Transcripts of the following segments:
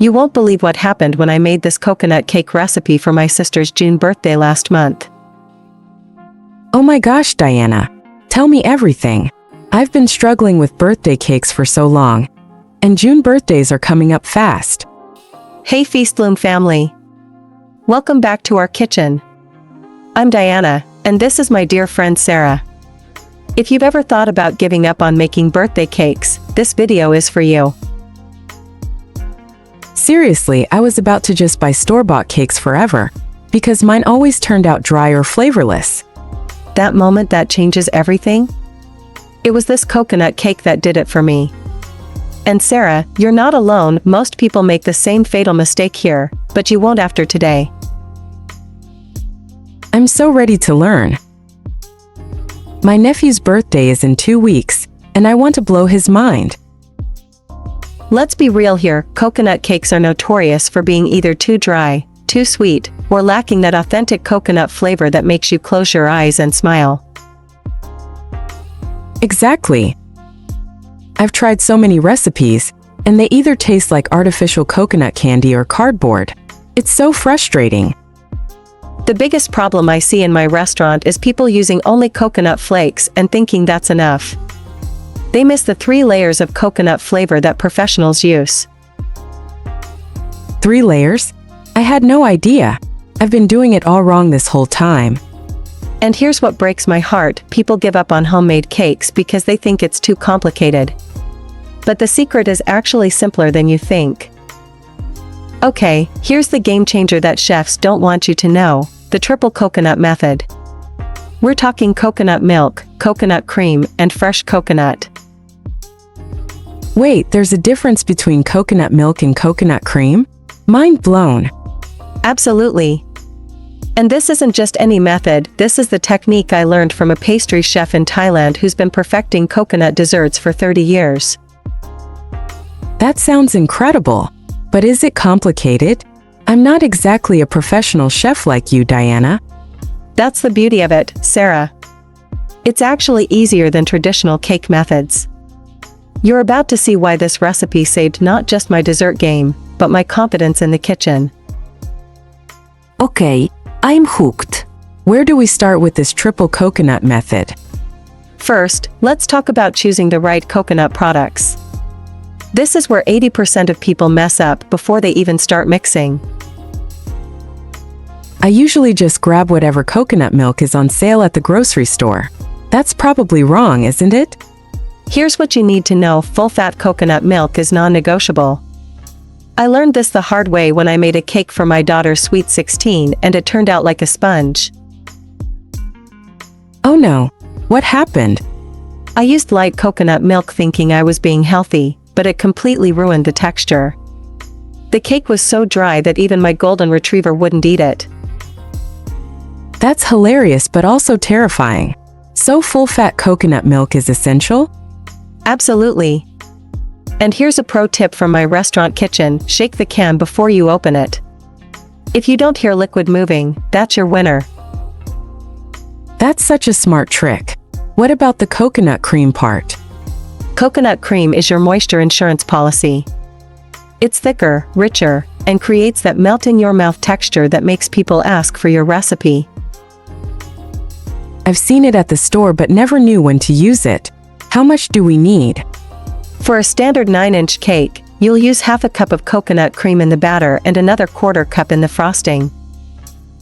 You won't believe what happened when I made this coconut cake recipe for my sister's June birthday last month. Oh my gosh, Diana. Tell me everything. I've been struggling with birthday cakes for so long. And June birthdays are coming up fast. Hey Feastloom family. Welcome back to our kitchen. I'm Diana, and this is my dear friend Sarah. If you've ever thought about giving up on making birthday cakes, this video is for you. Seriously, I was about to just buy store-bought cakes forever, because mine always turned out dry or flavorless. That moment that changes everything? It was this coconut cake that did it for me. And Sarah, you're not alone, most people make the same fatal mistake here, but you won't after today. I'm so ready to learn. My nephew's birthday is in 2 weeks, and I want to blow his mind. Let's be real here, coconut cakes are notorious for being either too dry, too sweet, or lacking that authentic coconut flavor that makes you close your eyes and smile. Exactly. I've tried so many recipes, and they either taste like artificial coconut candy or cardboard. It's so frustrating. The biggest problem I see in my restaurant is people using only coconut flakes and thinking that's enough. They miss the 3 layers of coconut flavor that professionals use. 3 layers? I had no idea. I've been doing it all wrong this whole time. And here's what breaks my heart, people give up on homemade cakes because they think it's too complicated. But the secret is actually simpler than you think. Okay, here's the game changer that chefs don't want you to know, the triple coconut method. We're talking coconut milk, coconut cream, and fresh coconut. Wait, there's a difference between coconut milk and coconut cream? Mind blown. Absolutely. And this isn't just any method, this is the technique I learned from a pastry chef in Thailand who's been perfecting coconut desserts for 30 years. That sounds incredible. But is it complicated? I'm not exactly a professional chef like you, Diana. That's the beauty of it, Sarah. It's actually easier than traditional cake methods. You're about to see why this recipe saved not just my dessert game, but my confidence in the kitchen. Okay, I'm hooked. Where do we start with this triple coconut method? First, let's talk about choosing the right coconut products. This is where 80% of people mess up before they even start mixing. I usually just grab whatever coconut milk is on sale at the grocery store. That's probably wrong, isn't it? Here's what you need to know, full-fat coconut milk is non-negotiable. I learned this the hard way when I made a cake for my daughter's sweet 16 and it turned out like a sponge. Oh no, what happened? I used light coconut milk thinking I was being healthy, but it completely ruined the texture. The cake was so dry that even my golden retriever wouldn't eat it. That's hilarious but also terrifying. So full-fat coconut milk is essential? Absolutely. And here's a pro tip from my restaurant kitchen, shake the can before you open it. If you don't hear liquid moving, that's your winner. That's such a smart trick. What about the coconut cream part? Coconut cream is your moisture insurance policy. It's thicker, richer, and creates that melt-in-your-mouth texture that makes people ask for your recipe. I've seen it at the store but never knew when to use it. How much do we need? For a standard 9-inch cake, you'll use half a cup of coconut cream in the batter and another 1/4 cup in the frosting.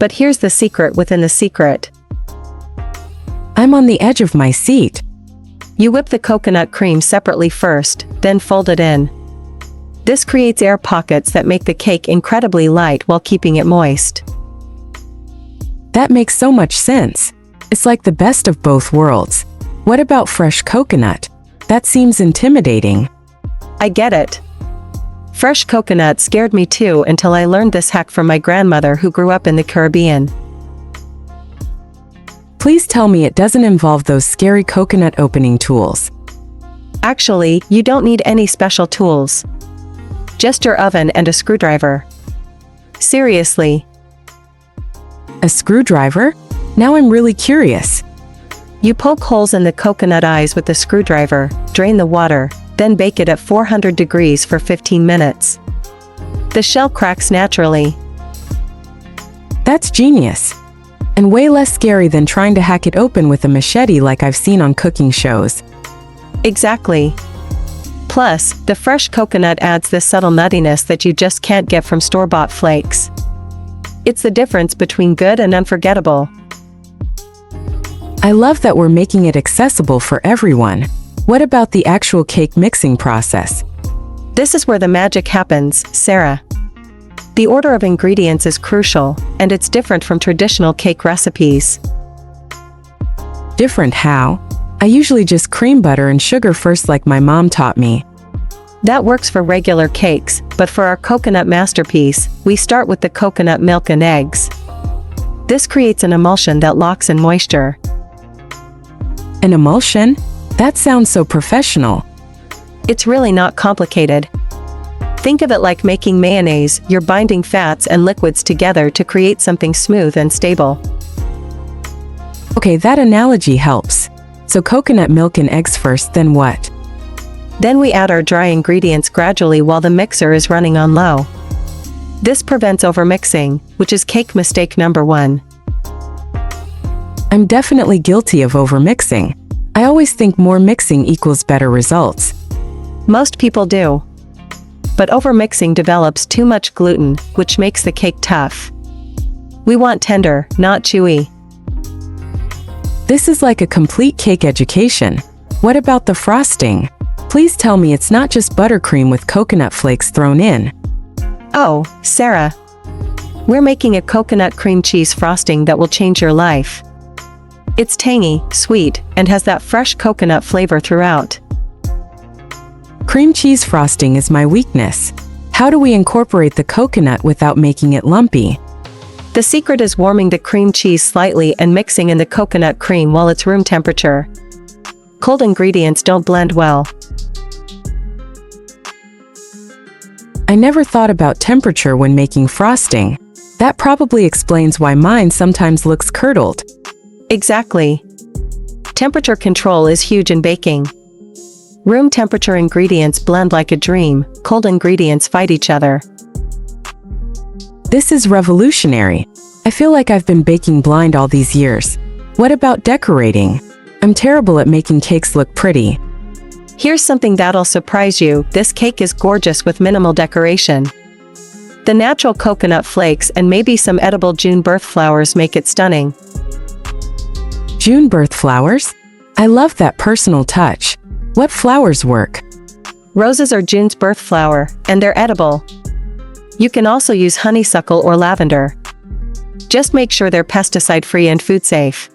But here's the secret within the secret. I'm on the edge of my seat. You whip the coconut cream separately first, then fold it in. This creates air pockets that make the cake incredibly light while keeping it moist. That makes so much sense. It's like the best of both worlds. What about fresh coconut? That seems intimidating. I get it. Fresh coconut scared me too until I learned this hack from my grandmother who grew up in the Caribbean. Please tell me it doesn't involve those scary coconut opening tools. Actually, you don't need any special tools. Just your oven and a screwdriver. Seriously. A screwdriver? Now I'm really curious. You poke holes in the coconut eyes with the screwdriver, drain the water, then bake it at 400 degrees for 15 minutes. The shell cracks naturally. That's genius. And way less scary than trying to hack it open with a machete like I've seen on cooking shows. Exactly. Plus, the fresh coconut adds this subtle nuttiness that you just can't get from store-bought flakes. It's the difference between good and unforgettable. I love that we're making it accessible for everyone. What about the actual cake mixing process? This is where the magic happens, Sarah. The order of ingredients is crucial, and it's different from traditional cake recipes. Different how? I usually just cream butter and sugar first like my mom taught me. That works for regular cakes, but for our coconut masterpiece, we start with the coconut milk and eggs. This creates an emulsion that locks in moisture. An emulsion? That sounds so professional. It's really not complicated. Think of it like making mayonnaise. You're binding fats and liquids together to create something smooth and stable. Okay, that analogy helps. So coconut milk and eggs first, then what? Then we add our dry ingredients gradually while the mixer is running on low. This prevents overmixing, which is cake mistake number 1. I'm definitely guilty of overmixing. I always think more mixing equals better results. Most people do. But overmixing develops too much gluten, which makes the cake tough. We want tender, not chewy. This is like a complete cake education. What about the frosting? Please tell me it's not just buttercream with coconut flakes thrown in. Oh, Sarah. We're making a coconut cream cheese frosting that will change your life. It's tangy, sweet, and has that fresh coconut flavor throughout. Cream cheese frosting is my weakness. How do we incorporate the coconut without making it lumpy? The secret is warming the cream cheese slightly and mixing in the coconut cream while it's room temperature. Cold ingredients don't blend well. I never thought about temperature when making frosting. That probably explains why mine sometimes looks curdled. Exactly. Temperature control is huge in baking. Room temperature ingredients blend like a dream, cold ingredients fight each other. This is revolutionary. I feel like I've been baking blind all these years. What about decorating? I'm terrible at making cakes look pretty. Here's something that'll surprise you. This cake is gorgeous with minimal decoration. The natural coconut flakes and maybe some edible June birth flowers make it stunning. June birth flowers? I love that personal touch. What flowers work? Roses are June's birth flower, and they're edible. You can also use honeysuckle or lavender. Just make sure they're pesticide-free and food-safe.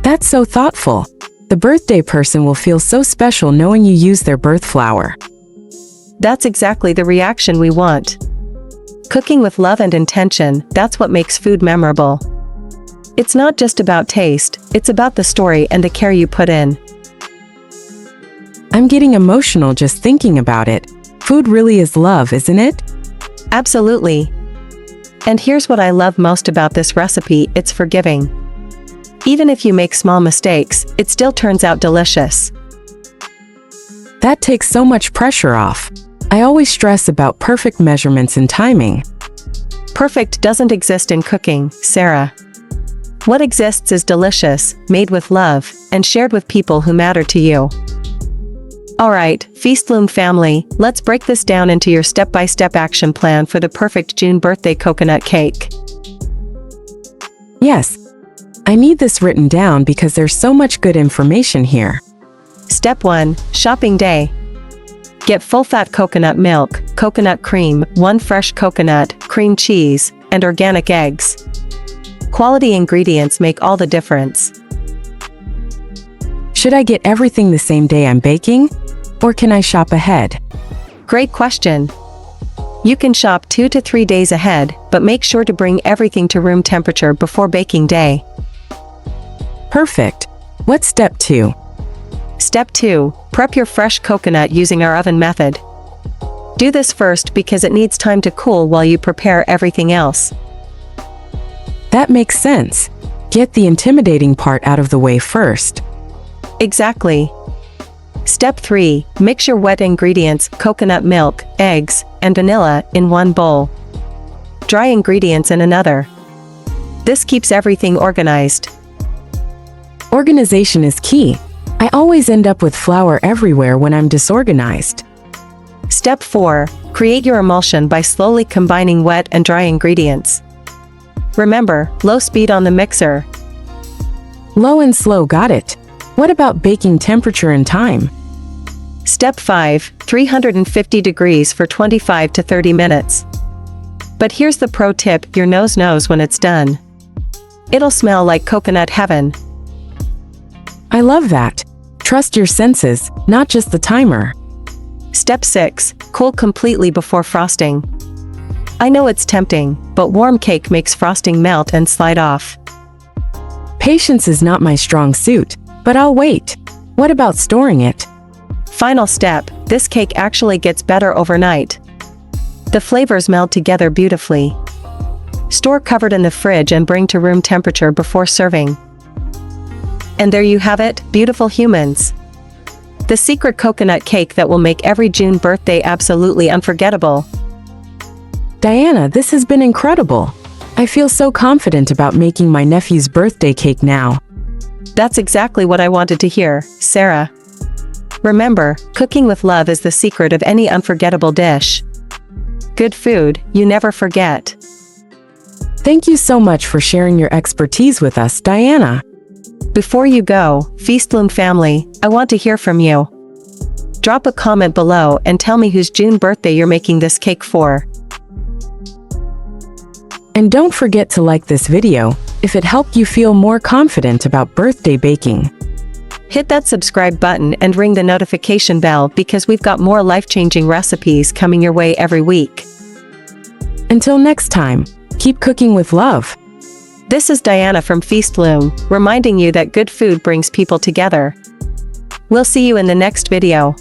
That's so thoughtful. The birthday person will feel so special knowing you use their birth flower. That's exactly the reaction we want. Cooking with love and intention, that's what makes food memorable. It's not just about taste, it's about the story and the care you put in. I'm getting emotional just thinking about it. Food really is love, isn't it? Absolutely. And here's what I love most about this recipe, it's forgiving. Even if you make small mistakes, it still turns out delicious. That takes so much pressure off. I always stress about perfect measurements and timing. Perfect doesn't exist in cooking, Sarah. What exists is delicious, made with love, and shared with people who matter to you. Alright, Feastloom family, let's break this down into your step-by-step action plan for the perfect June birthday coconut cake. Yes. I need this written down because there's so much good information here. Step 1. Shopping day. Get full-fat coconut milk, coconut cream, 1 fresh coconut, cream cheese, and organic eggs. Quality ingredients make all the difference. Should I get everything the same day I'm baking? Or can I shop ahead? Great question. You can shop 2 to 3 days ahead, but make sure to bring everything to room temperature before baking day. Perfect. What's step 2? Step 2. Prep your fresh coconut using our oven method. Do this first because it needs time to cool while you prepare everything else. That makes sense. Get the intimidating part out of the way first. Exactly. Step 3. Mix your wet ingredients, coconut milk, eggs, and vanilla, in one bowl. Dry ingredients in another. This keeps everything organized. Organization is key. I always end up with flour everywhere when I'm disorganized. Step 4. Create your emulsion by slowly combining wet and dry ingredients. Remember, low speed on the mixer. Low and slow, got it. What about baking temperature and time? Step 5. 350 degrees for 25 to 30 minutes. But here's the pro tip, your nose knows when it's done. It'll smell like coconut heaven. I love that. Trust your senses, not just the timer. Step 6. Cool completely before frosting. I know it's tempting, but warm cake makes frosting melt and slide off. Patience is not my strong suit, but I'll wait. What about storing it? Final step, this cake actually gets better overnight. The flavors meld together beautifully. Store covered in the fridge and bring to room temperature before serving. And there you have it, beautiful humans. The secret coconut cake that will make every June birthday absolutely unforgettable. Diana, this has been incredible. I feel so confident about making my nephew's birthday cake now. That's exactly what I wanted to hear, Sarah. Remember, cooking with love is the secret of any unforgettable dish. Good food, you never forget. Thank you so much for sharing your expertise with us, Diana. Before you go, Feastloom family, I want to hear from you. Drop a comment below and tell me whose June birthday you're making this cake for. And don't forget to like this video if it helped you feel more confident about birthday baking. Hit that subscribe button and ring the notification bell because we've got more life-changing recipes coming your way every week. Until next time, keep cooking with love. This is Diana from Feastloom, reminding you that good food brings people together. We'll see you in the next video.